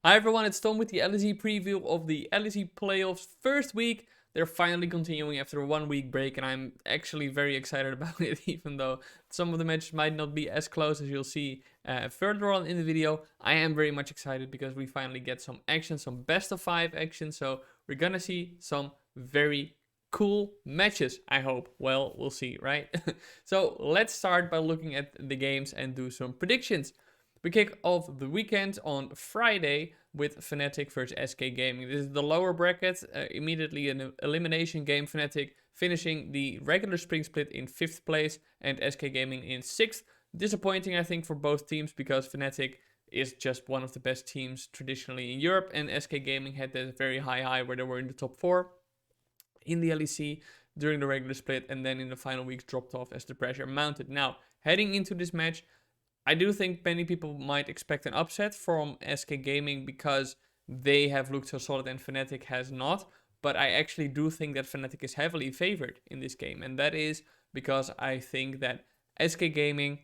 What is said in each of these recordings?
Hi everyone, it's Tom with the LEC preview of the LEC playoffs first week. They're finally continuing after a 1 week break, and I'm actually very excited about it, even though some of the matches might not be as close as you'll see further on in the video. I am very much excited because we finally get some action, some best of 5 action, so we're gonna see some very cool matches, I hope. Well, we'll see, right? So let's start by looking at the games and do some predictions. We kick off the weekend on Friday with Fnatic versus SK Gaming. This is the lower bracket, immediately an elimination game. Fnatic finishing the regular spring split in 5th place and SK Gaming in 6th. Disappointing, I think, for both teams because Fnatic is just one of the best teams traditionally in Europe, and SK Gaming had that very high where they were in the top 4 in the LEC during the regular split, and then in the final weeks dropped off as the pressure mounted. Now, heading into this match, I do think many people might expect an upset from SK Gaming because they have looked so solid and Fnatic has not. But I actually do think that Fnatic is heavily favored in this game. And that is because I think that SK Gaming,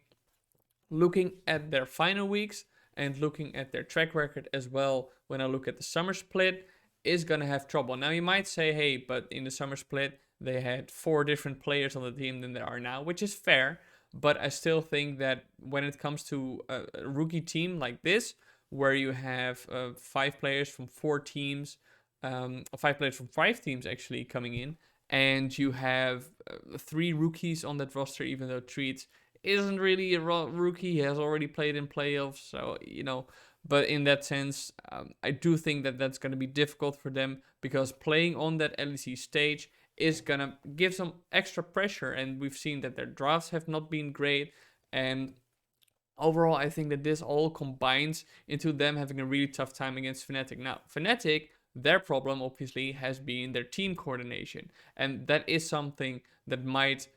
looking at their final weeks and looking at their track record as well, when I look at the summer split, is going to have trouble. Now you might say, hey, but in the summer split, they had 4 different players on the team than there are now, which is fair. But I still think that when it comes to a rookie team like this, where you have 5 players from 4 teams, 5 players from 5 teams actually coming in, and you have 3 rookies on that roster, even though Treats isn't really a rookie, he has already played in playoffs, so, but in that sense, I do think that that's going to be difficult for them because playing on that LEC stage is going to give some extra pressure, and we've seen that their drafts have not been great, and overall I think that this all combines into them having a really tough time against Fnatic. Now, Fnatic, their problem obviously has been their team coordination, and that is something that might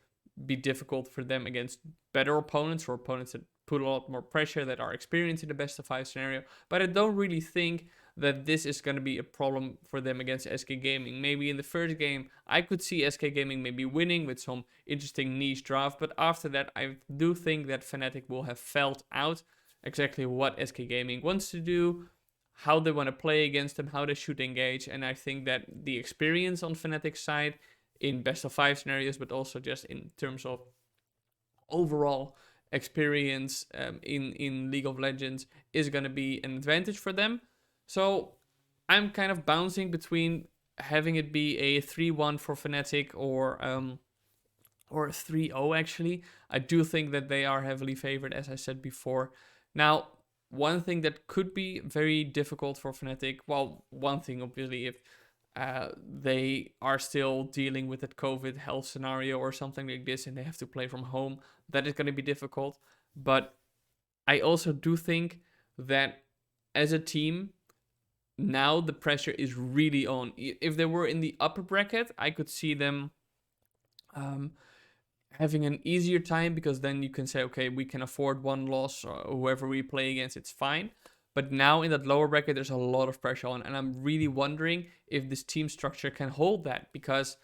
be difficult for them against better opponents or opponents that put a lot more pressure, that are experienced in the best of 5 scenario. But I don't really think that this is going to be a problem for them against SK Gaming. Maybe in the first game, I could see SK Gaming maybe winning with some interesting niche draft, but after that, I do think that Fnatic will have felt out exactly what SK Gaming wants to do, how they want to play against them, how they should engage, and I think that the experience on Fnatic's side in best of 5 scenarios, but also just in terms of overall experience in League of Legends is going to be an advantage for them. So I'm kind of bouncing between having it be a 3-1 for Fnatic or a 3-0 actually. I do think that they are heavily favored, as I said before. Now, one thing that could be very difficult for Fnatic, well, one thing obviously, if they are still dealing with that COVID health scenario or something like this and they have to play from home, that is going to be difficult. But I also do think that as a team, now the pressure is really on. If they were in the upper bracket, I could see them having an easier time because then you can say, okay, we can afford one loss, or whoever we play against, it's fine. But now in that lower bracket, there's a lot of pressure on, and I'm really wondering if this team structure can hold that, because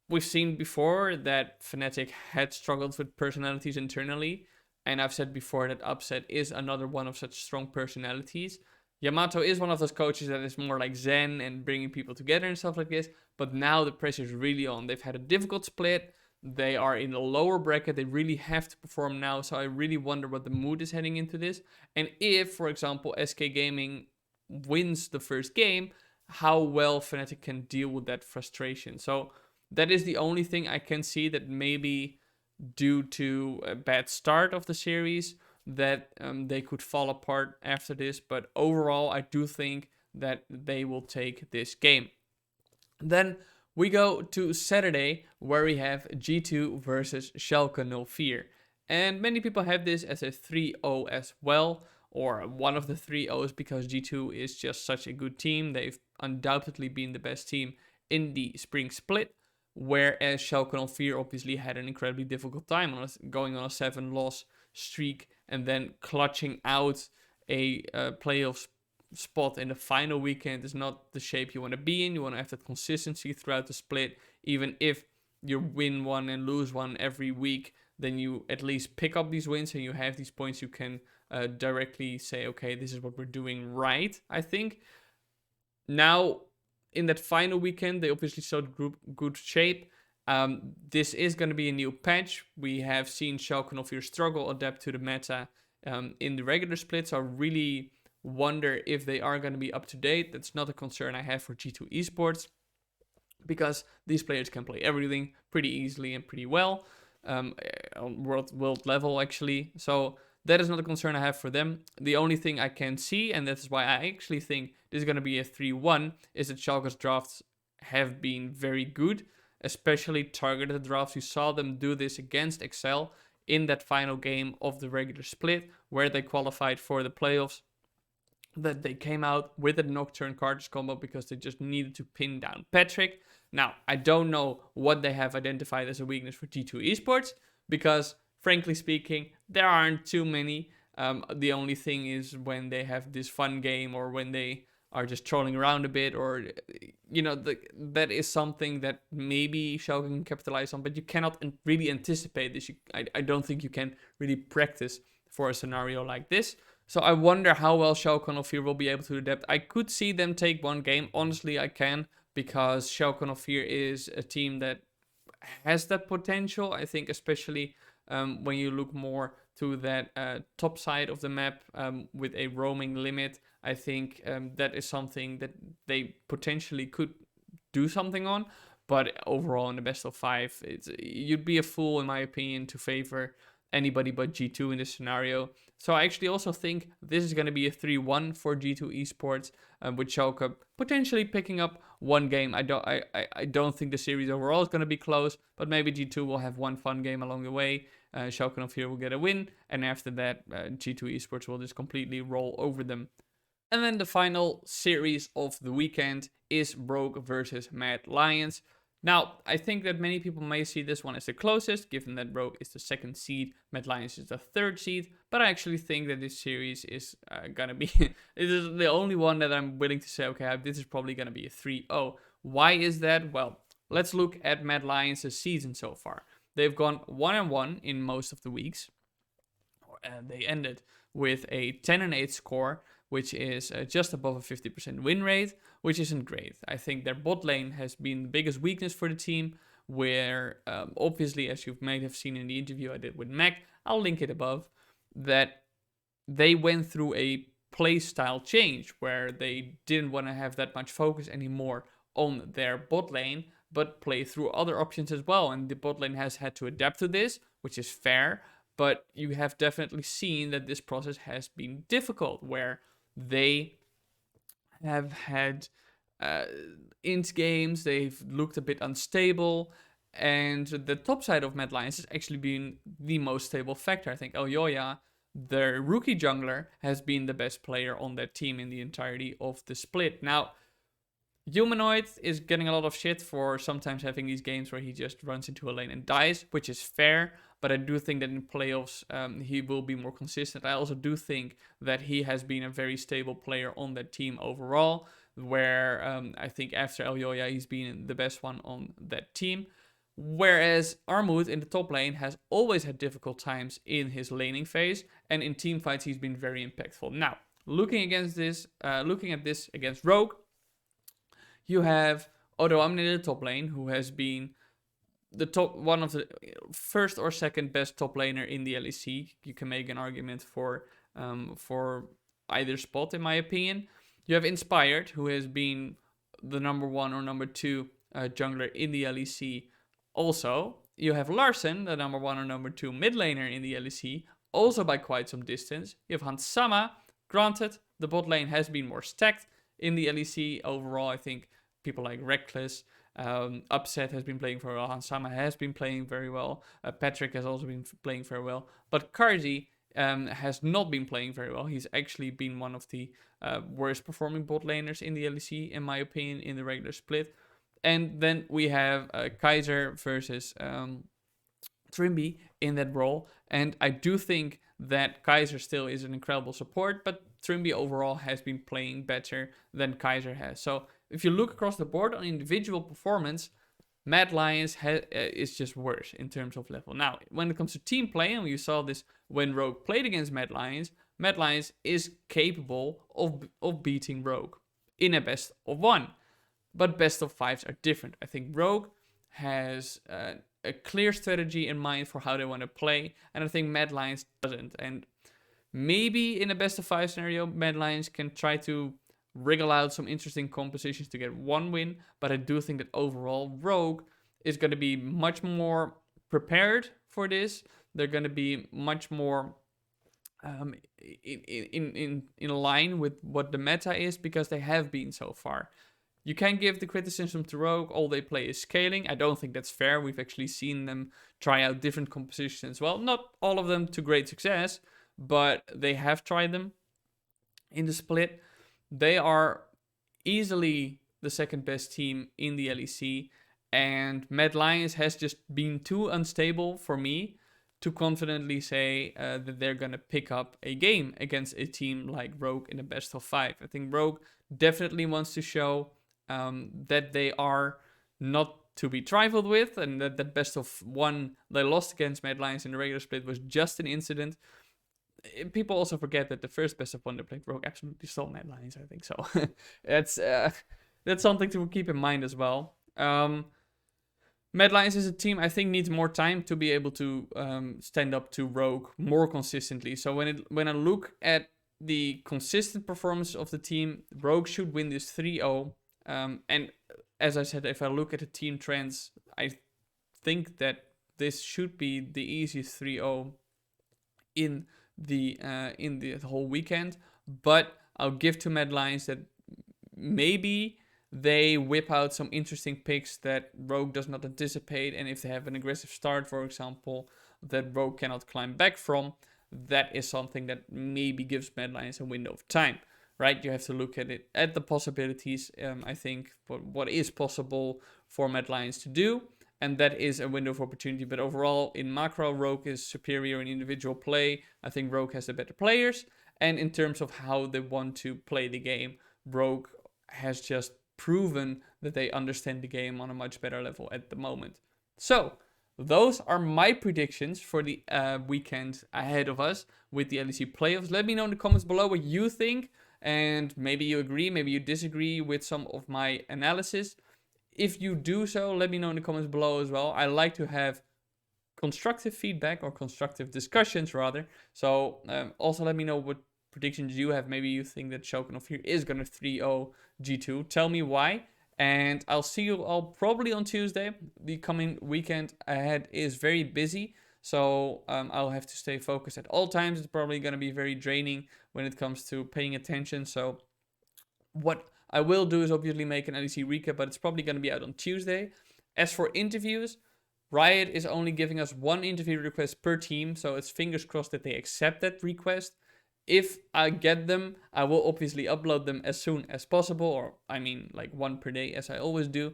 we've seen before that Fnatic had struggled with personalities internally, and I've said before that Upset is another one of such strong personalities. Yamato is one of those coaches that is more like Zen and bringing people together and stuff like this, but now the pressure is really on. They've had a difficult split. They are in the lower bracket. They really have to perform now. So I really wonder what the mood is heading into this. And if, for example, SK Gaming wins the first game, how well Fnatic can deal with that frustration. So that is the only thing I can see that maybe due to a bad start of the series that they could fall apart after this. But overall, I do think that they will take this game. Then we go to Saturday, where we have G2 versus Schalke 04. And many people have this as a 3-0 as well, or one of the 3-0s, because G2 is just such a good team. They've undoubtedly been the best team in the spring split, whereas Schalke 04 obviously had an incredibly difficult time going on a 7-loss streak and then clutching out a playoff spot in the final weekend is not the shape you want to be in. You want to have that consistency throughout the split, even if you win one and lose one every week. then you at least pick up these wins and you have these points you can directly say, okay, this is what we're doing right, I think. Now, in that final weekend, they obviously showed good shape. This is going to be a new patch. We have seen Schalke 04 struggle adapt to the meta in the regular split, so I really wonder if they are going to be up to date. That's not a concern I have for G2 Esports, because these players can play everything pretty easily and pretty well on world level, actually. So that is not a concern I have for them. The only thing I can see, and that's why I actually think this is going to be a 3-1, is that Schalke's drafts have been very good, especially targeted drafts. You saw them do this against Excel in that final game of the regular split, where they qualified for the playoffs. That they came out with a Nocturne Cartus combo because they just needed to pin down Patrick. Now, I don't know what they have identified as a weakness for G2 Esports, because, frankly speaking, there aren't too many. The only thing is when they have this fun game, or when they are just trolling around a bit, or, you know, that is something that maybe Schalke can capitalize on, but you cannot really anticipate this. I don't think you can really practice for a scenario like this. So I wonder how well Schalke 04 will be able to adapt. I could see them take one game. Honestly, I can, because Schalke 04 is a team that has that potential. I think especially when you look more to that top side of the map with a roaming limit, I think that is something that they potentially could do something on. But overall, in the best of 5, you'd be a fool, in my opinion, to favor anybody but G2 in this scenario. So I actually also think this is going to be a 3-1 for G2 Esports, with Schalke potentially picking up one game. I don't think the series overall is going to be close, but maybe G2 will have one fun game along the way. Schalke 04 will get a win, and after that, G2 Esports will just completely roll over them. And then the final series of the weekend is Rogue versus Mad Lions. Now, I think that many people may see this one as the closest, given that Rogue is the 2nd seed, Mad Lions is the 3rd seed, but I actually think that this series is gonna be, it is the only one that I'm willing to say, okay, this is probably gonna be a 3-0. Why is that? Well, let's look at Mad Lions' season so far. They've gone 1-1 in most of the weeks, and they ended with a 10-8 score, which is just above a 50% win rate, which isn't great. I think their bot lane has been the biggest weakness for the team, where obviously, as you may have seen in the interview I did with Mac, I'll link it above, that they went through a playstyle change where they didn't want to have that much focus anymore on their bot lane, but play through other options as well. And the bot lane has had to adapt to this, which is fair, but you have definitely seen that this process has been difficult, where they have had int games, they've looked a bit unstable, and the top side of Mad Lions has actually been the most stable factor. I think Elyoya, their rookie jungler, has been the best player on that team in the entirety of the split. Now, Humanoid is getting a lot of shit for sometimes having these games where he just runs into a lane and dies, which is fair, but I do think that in playoffs he will be more consistent. I also do think that he has been a very stable player on that team overall, where I think after Elyoya he's been the best one on that team. Whereas Armut in the top lane has always had difficult times in his laning phase, and in team fights he's been very impactful. Now, looking at this against Rogue, you have Odo Amne in the top lane, who has been one of the first or second best top laner in the LEC. You can make an argument for either spot, in my opinion. You have Inspired, who has been the number 1 or number 2 jungler in the LEC. Also, you have Larsen, the number 1 or number 2 mid laner in the LEC, also by quite some distance. You have Hans Sama. Granted, the bot lane has been more stacked in the LEC overall. I think people like Reckless, Upset has been playing very well. Hans Sama has been playing very well. Patrick has also been playing very well. But Karzi has not been playing very well. He's actually been one of the worst performing bot laners in the LEC, in my opinion, in the regular split. And then we have Kaiser versus Trimby in that role. And I do think that Kaiser still is an incredible support, but Trimby overall has been playing better than Kaiser has. So if you look across the board on individual performance, Mad Lions is just worse in terms of level. Now, when it comes to team play, and you saw this when Rogue played against Mad Lions is capable of beating Rogue in a best of 1. But best of 5s are different. I think Rogue has a clear strategy in mind for how they want to play, and I think Mad Lions doesn't. And maybe in a best of 5 scenario, Mad Lions can try to wriggle out some interesting compositions to get 1 win, but I do think that overall Rogue is going to be much more prepared for this. They're going to be much more in line with what the meta is, because they have been so far. You can give the criticism to Rogue, all they play is scaling. I don't think that's fair. We've actually seen them try out different compositions as well. Not all of them to great success, but they have tried them in the split. They are easily the second best team in the LEC, and Mad Lions has just been too unstable for me to confidently say that they're going to pick up a game against a team like Rogue in a best of 5. I think Rogue definitely wants to show that they are not to be trifled with, and that the best of 1 they lost against Mad Lions in the regular split was just an incident. People also forget that the first best of 1 they played, Rogue absolutely stole Mad Lions, I think. So that's something to keep in mind as well. Mad Lions is a team I think needs more time to be able to stand up to Rogue more consistently. So when I look at the consistent performance of the team, Rogue should win this 3-0. And as I said, if I look at the team trends, I think that this should be the easiest 3-0 in the whole weekend. But I'll give to Mad Lions that maybe they whip out some interesting picks that Rogue does not anticipate, and if they have an aggressive start, for example, that Rogue cannot climb back from, that is something that maybe gives Mad Lions a window of time, right? You have to look at it, at the possibilities, I think, what is possible for Mad Lions to do, and that is a window of opportunity. But overall, in macro, Rogue is superior in individual play. I think Rogue has the better players, and in terms of how they want to play the game, Rogue has just proven that they understand the game on a much better level at the moment. So those are my predictions for the weekend ahead of us with the LEC playoffs. Let me know in the comments below what you think, and maybe you agree, maybe you disagree with some of my analysis. If you do so, let me know in the comments below as well. I like to have constructive feedback, or constructive discussions rather. So also let me know what predictions you have. Maybe you think that Schalke of here is going to 3-0 G2. Tell me why. And I'll see you all probably on Tuesday. The coming weekend ahead is very busy, so I'll have to stay focused at all times. It's probably going to be very draining when it comes to paying attention. So what I will do is obviously make an LEC recap, but it's probably going to be out on Tuesday. As for interviews, Riot is only giving us 1 interview request per team, so it's fingers crossed that they accept that request. If I get them, I will obviously upload them as soon as possible, or I mean like 1 per day as I always do.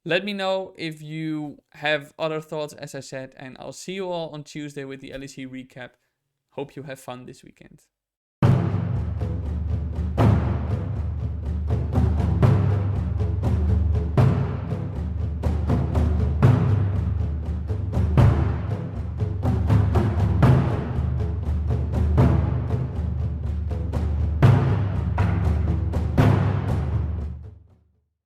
Let me know if you have other thoughts, as I said, and I'll see you all on Tuesday with the LEC recap. Hope you have fun this weekend.